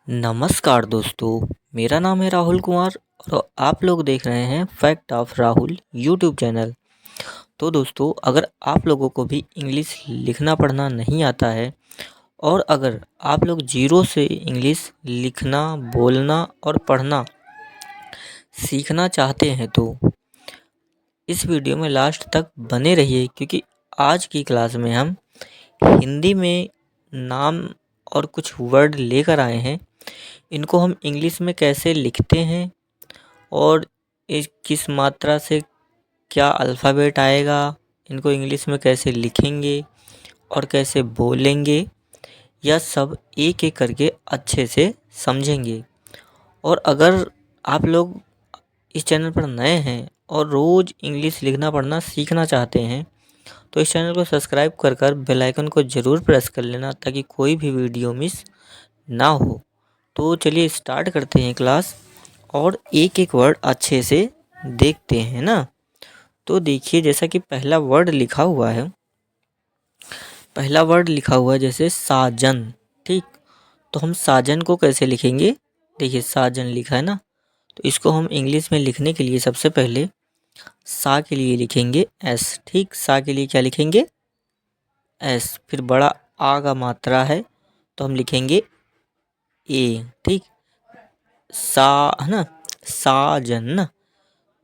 नमस्कार दोस्तों, मेरा नाम है राहुल कुमार और आप लोग देख रहे हैं fact of Rahul YouTube channel. तो दोस्तों, अगर आप लोगों को भी इंग्लिश लिखना पढ़ना नहीं आता है और अगर आप लोग जीरो से इंग्लिश लिखना, बोलना और पढ़ना सीखना चाहते हैं तो इस वीडियो में लास्ट तक बने रहिए, क्योंकि आज की क्लास में हम हिंदी में नाम और कुछ वर्ड लेकर आए हैं। इनको हम इंग्लिश में कैसे लिखते हैं और इस किस मात्रा से क्या अल्फ़ाबेट आएगा, इनको इंग्लिश में कैसे लिखेंगे और कैसे बोलेंगे, यह सब एक एक करके अच्छे से समझेंगे। और अगर आप लोग इस चैनल पर नए हैं और रोज़ इंग्लिश लिखना पढ़ना सीखना चाहते हैं तो इस चैनल को सब्सक्राइब कर बेल आइकन को ज़रूर प्रेस कर लेना, ताकि कोई भी वीडियो मिस ना हो। तो चलिए स्टार्ट करते हैं क्लास और एक एक वर्ड अच्छे से देखते हैं ना। तो देखिए, जैसा कि पहला वर्ड लिखा हुआ है, जैसे साजन। ठीक, तो हम साजन को कैसे लिखेंगे? देखिए, साजन लिखा है ना, तो इसको हम इंग्लिश में लिखने के लिए सबसे पहले सा के लिए लिखेंगे एस। ठीक, सा के लिए क्या लिखेंगे? एस। फिर बड़ा आ का मात्रा है तो हम लिखेंगे ए। ठीक, सा है ना, साजन ना,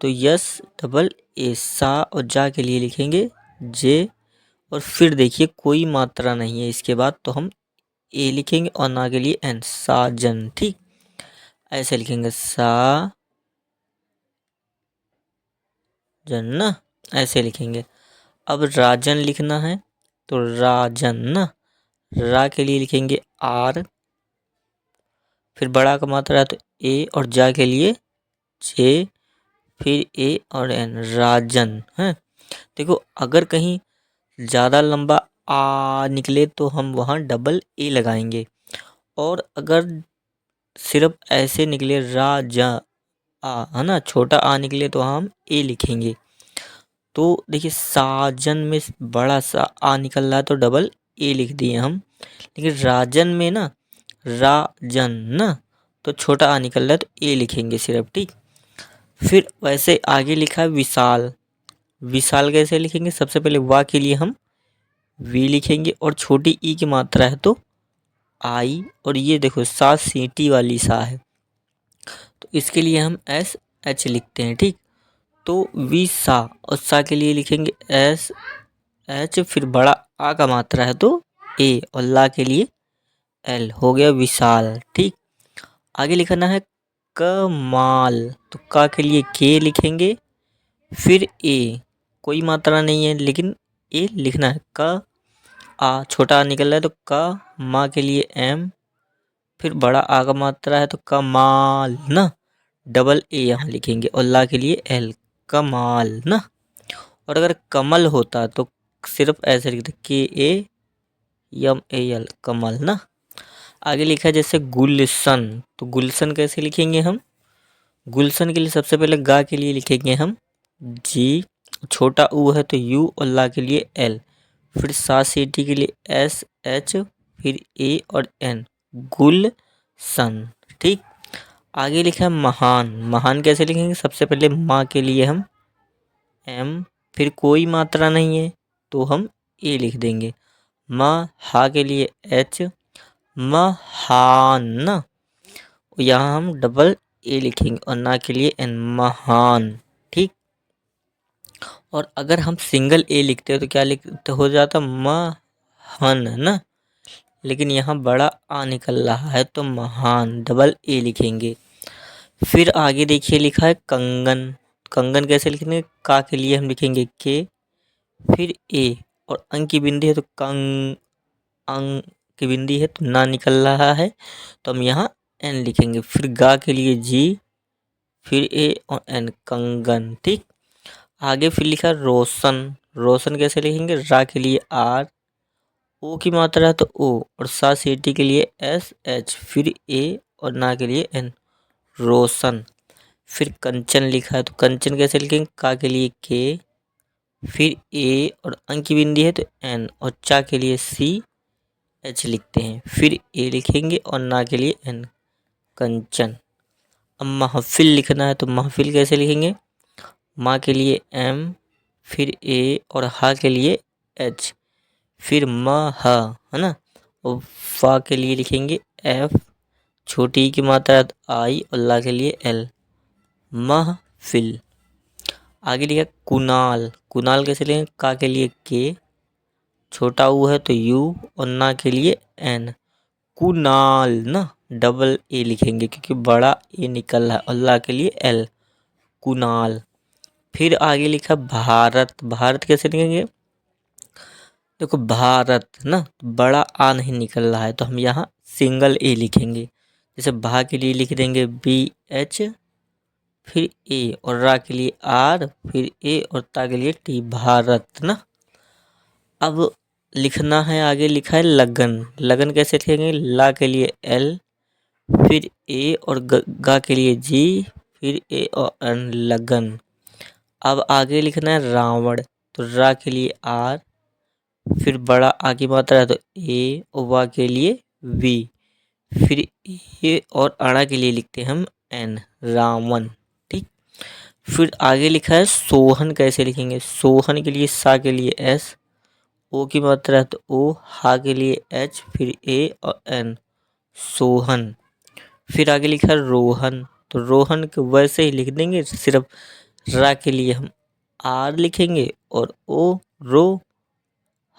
तो यस डबल ए, सा। और जा के लिए लिखेंगे जे। और फिर देखिए कोई मात्रा नहीं है इसके बाद, तो हम ए लिखेंगे और ना के लिए एन, साजन। ठीक, ऐसे लिखेंगे सा जन ना, ऐसे लिखेंगे। अब राजन लिखना है तो राजन ना, रा के लिए लिखेंगे आर। फिर बड़ा का मात्रा है तो ए और जा के लिए जे, फिर ए और एन, राजन है। देखो, अगर कहीं ज़्यादा लंबा आ निकले तो हम वहाँ डबल ए लगाएंगे, और अगर सिर्फ ऐसे निकले रा जा आ, है ना, छोटा आ निकले तो हम ए लिखेंगे। तो देखिए, साजन में बड़ा सा आ निकल रहा है तो डबल ए लिख दिए हम। लेकिन राजन में ना, राजन ना, तो छोटा आ निकल रहा है तो ए लिखेंगे सिर्फ। ठीक, फिर वैसे आगे लिखा है विशाल। विशाल कैसे लिखेंगे? सबसे पहले वा के लिए हम वी लिखेंगे और छोटी ई की मात्रा है तो आई, और ये देखो सा सीटी वाली सा है तो इसके लिए हम एस एच लिखते हैं। ठीक, तो वी सा, और सा के लिए लिखेंगे एस एच। फिर बड़ा आ का मात्रा है तो ए, और ला के लिए एल, हो गया विशाल। ठीक, आगे लिखना है कमाल, तो का के लिए के लिखेंगे, फिर ए, कोई मात्रा नहीं है लेकिन ए लिखना है। क आ, छोटा आ निकल रहा है तो का, माँ के लिए एम, फिर बड़ा आ का मात्रा है तो कमाल ना, डबल ए यहाँ लिखेंगे, और ला के लिए एल, कमाल ना। और अगर कमल होता तो सिर्फ ऐसे लिखते के ए यम ए एल, कमल ना। आगे लिखा है जैसे गुलशन, तो गुलशन कैसे लिखेंगे हम? गुलशन के लिए सबसे पहले गा के लिए लिखेंगे हम जी, छोटा ऊ है तो यू, और ला के लिए एल, फिर सा सी टी के लिए एस एच, फिर ए और एन, गुलशन। ठीक, आगे लिखा है महान। महान कैसे लिखेंगे? सबसे पहले माँ के लिए हम एम, फिर कोई मात्रा नहीं है तो हम ए लिख देंगे। माँ, हा के लिए एच, महान ना, यहाँ हम डबल ए लिखेंगे और ना के लिए एन, महान। ठीक, और अगर हम सिंगल ए लिखते हो तो क्या लिखते हो जाता? महन ना, लेकिन यहाँ बड़ा आ निकल रहा है तो महान, डबल ए लिखेंगे। फिर आगे देखिए लिखा है कंगन। कंगन कैसे लिखेंगे? का के लिए हम लिखेंगे के, फिर ए, और अंक की बिंदी है तो कंग, अंग की बिंदी है तो ना निकल रहा है तो हम यहाँ एन लिखेंगे। फिर गा के लिए जी, फिर ए और एन, कंगन। ठीक, आगे फिर लिखा रोशन। रोशन कैसे लिखेंगे? रा के लिए आर, ओ की मात्रा है तो ओ, और सा सी टी के लिए एस एच, फिर ए और ना के लिए एन, रोशन। फिर कंचन लिखा है तो कंचन कैसे लिखेंगे? का के लिए के, फिर ए और अंक की बिंदी है तो एन, और चा के लिए सी एच लिखते हैं, फिर ए लिखेंगे और ना के लिए एन, कंचन। अब महफिल लिखना है तो महफिल कैसे लिखेंगे? माँ के लिए M, फिर A और हा के लिए H, फिर म ह, है ना। और फा के लिए लिखेंगे F, छोटी की मात्रा I और ला के लिए L, महफिल। आगे लिखा कुणाल। कुणाल कैसे लिखेंगे? का के लिए K, छोटा U है तो U और ना के लिए N, कुणाल ना डबल ए लिखेंगे क्योंकि बड़ा ए निकल रहा है और ला के लिए L, कुणाल। फिर आगे लिखा भारत। भारत कैसे लिखेंगे? देखो भारत ना बड़ा आ नहीं निकल रहा है तो हम यहाँ सिंगल ए लिखेंगे। जैसे भा के लिए लिख देंगे BH, फिर ए और रा के लिए R, फिर ए और ता के लिए T, भारत ना। अब लिखना है, आगे लिखा है लगन। लगन कैसे लिखेंगे? ला के लिए L, फिर ए और गा के लिए G, फिर ए और N, लगन। अब आगे लिखना है रावण। तो रा के लिए R, फिर बड़ा आ की मात्रा है तो ए और वा के लिए V, फिर ए और अड़ा के लिए लिखते हैं हम N, रावण। ठीक। फिर आगे लिखा है सोहन। कैसे लिखेंगे? सोहन के लिए सा के लिए S, ओ की मात्रा है तो ओ, हा के लिए H, फिर ए और N, सोहन। फिर आगे लिखा है रोहन। तो रोहन को वैसे ही लिख देंगे, सिर्फ रा के लिए हम R लिखेंगे और ओ रो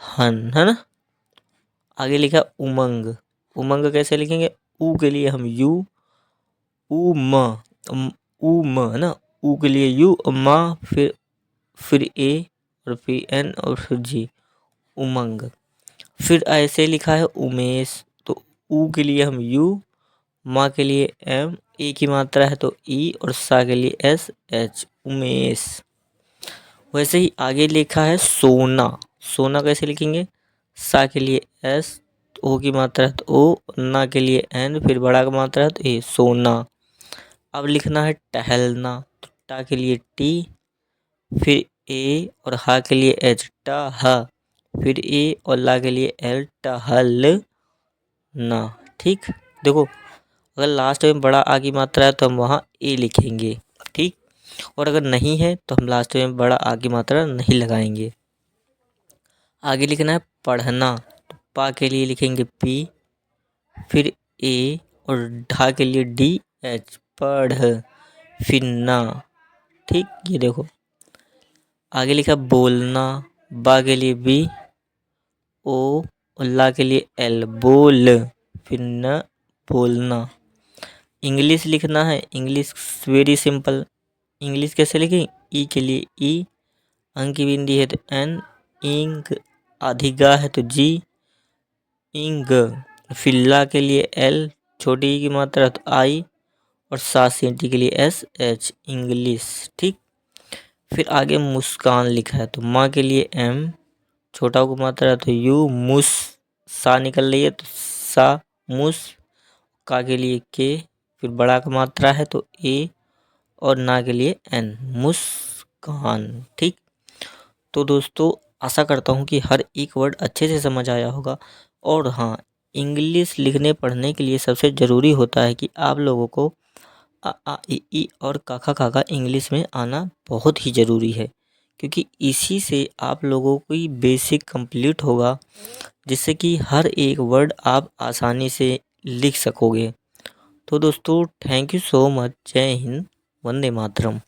हन, है ना। आगे लिखा उमंग। उमंग कैसे लिखेंगे? ऊ के लिए हम U, ऊ म है ना, ऊ के लिए U और मा, फिर ए और फिर N और फिर G, उमंग। फिर ऐसे लिखा है उमेश। तो ऊ के लिए हम U, माँ के लिए M, ए की मात्रा है तो ई और सा के लिए S, H, उमेश। वैसे ही आगे लिखा है सोना। सोना कैसे लिखेंगे? सा के लिए S, ओ की मात्रा है तो ओ, ना के लिए N, फिर बड़ा का मात्रा है तो ए, सोना। अब लिखना है टहलना। तो टा के लिए T, फिर ए और हा के लिए H, टह, फिर ए और ला के लिए L, टहल ना। ठीक। देखो अगर लास्ट में बड़ा आ की मात्रा है तो हम वहाँ ए लिखेंगे। ठीक। और अगर नहीं है तो हम लास्ट में बड़ा आ की मात्रा नहीं लगाएंगे। आगे लिखना है पढ़ना। तो पा के लिए लिखेंगे P, फिर ए और ढा के लिए DH, पढ़, फिर ना। ठीक। ये देखो आगे लिखा बोलना। बा के लिए B, ओ और ला के लिए L, बोल, फिर न, बोलना। इंग्लिश लिखना है। English very simple. इंग्लिश कैसे लिखें? ई के लिए ई, अंक की बिंदी है तो N, इंग, अधिगा है तो G, इंग, फिर ला के लिए L, छोटी ई की मात्रा तो I और सा सीटी के लिए S, H, इंग्लिश। ठीक। फिर आगे मुस्कान लिखा है। तो माँ के लिए M, छोटा को मात्रा है तो U, मुस, सा निकल रही है तो सा, मुस, का के लिए K, फिर बड़ा का मात्रा है तो A और ना के लिए N, मुस्कान। ठीक। तो दोस्तों आशा करता हूँ कि हर एक वर्ड अच्छे से समझ आया होगा। और हाँ, इंग्लिश लिखने पढ़ने के लिए सबसे ज़रूरी होता है कि आप लोगों को अ आ इ ई और क ख ग घ इंग्लिश में आना बहुत ही ज़रूरी है, क्योंकि इसी से आप लोगों की बेसिक कंप्लीट होगा, जिससे कि हर एक वर्ड आप आसानी से लिख सकोगे। तो दोस्तों थैंक यू सो मच। जय हिंद, वंदे मातरम।